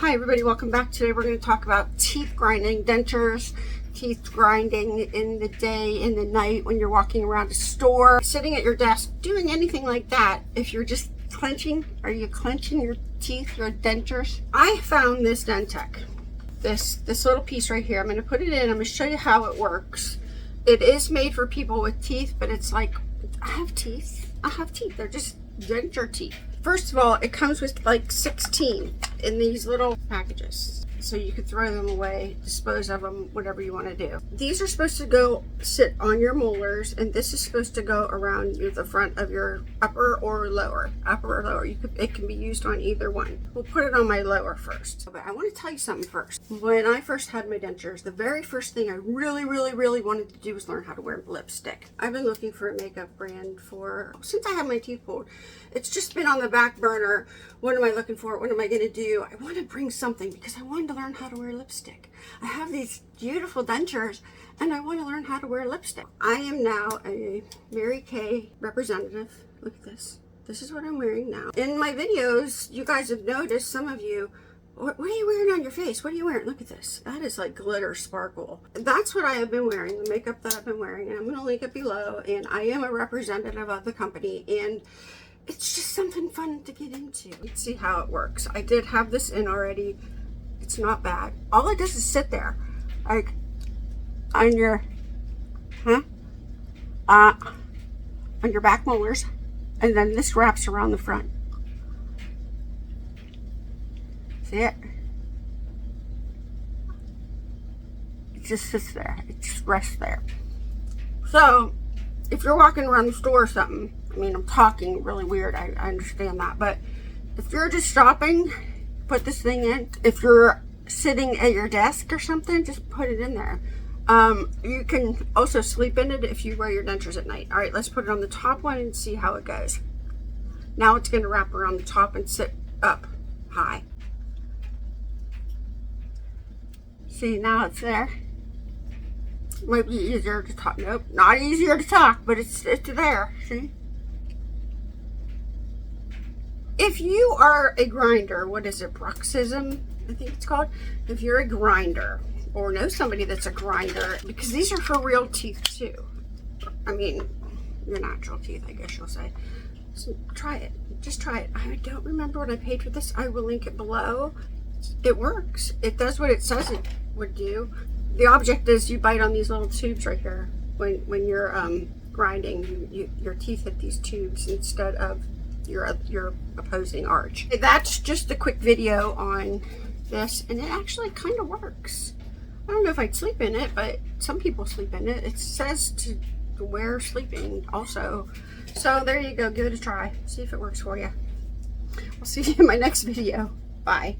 Hi everybody, welcome back. Today we're going to talk about teeth grinding, dentures, teeth grinding in the day, in the night, when you're walking around a store, sitting at your desk, doing anything like that. If you're just clenching, are you clenching your teeth, your dentures? I found this Dentec, this little piece right here. I'm going to put it in, I'm going to show you how it works. It is made for people with teeth, but it's like, I have teeth, they're just denture teeth. First of all, it comes with like 16 in these little packages, so you could throw them away, dispose of them, whatever you want to do. These are supposed to go sit on your molars, and this is supposed to go around the front of your upper or lower. It can be used on either one. We'll put it on my lower first. But I want to tell you something first. When I first had my dentures, the very first thing I really wanted to do was learn how to wear lipstick. I've been looking for a makeup brand since I had my teeth pulled. It's just been on the back burner. What am I looking for? What am I going to do? I want to bring something because I wanted to learn how to wear lipstick. I have these beautiful dentures and I want to learn how to wear lipstick. I am now a Mary Kay representative. Look at this. This is what I'm wearing now. In my videos, you guys have noticed, some of you, what are you wearing on your face? What are you wearing? Look at this. That is like glitter sparkle. That's what I have been wearing, the makeup that I've been wearing. And I'm going to link it below. And I am a representative of the company. And it's just something fun to get into. Let's see how it works. I did have this in already. It's not bad. All it does is sit there, like on your, on your back molars, and then this wraps around the front. See it? It just sits there. It just rests there. So, if you're walking around the store or something, I mean, I'm talking really weird, I understand that, but if you're just shopping, put this thing in. If you're sitting at your desk or something, just put it in there. You can also sleep in it if you wear your dentures at night. All right, let's put it on the top one and see how it goes. Now it's going to wrap around the top and sit up high. See, now it's there. Might be easier to talk. Nope, not easier to talk, but it's there. See? If you are a grinder, what is it, Bruxism, I think it's called? If you're a grinder or know somebody that's a grinder, because these are for real teeth too. I mean, your natural teeth, I guess you'll say. So try it. Just try it. I don't remember what I paid for this. I will link it below. It works. It does what it says it would do. The object is you bite on these little tubes right here. When you're grinding, your teeth hit these tubes instead of your opposing arch. That's just a quick video on this, and it actually kind of works. I don't know if I'd sleep in it, but some people sleep in it. It says to wear sleeping also. So there you go. Give it a try. See if it works for you. I'll see you in my next video. Bye.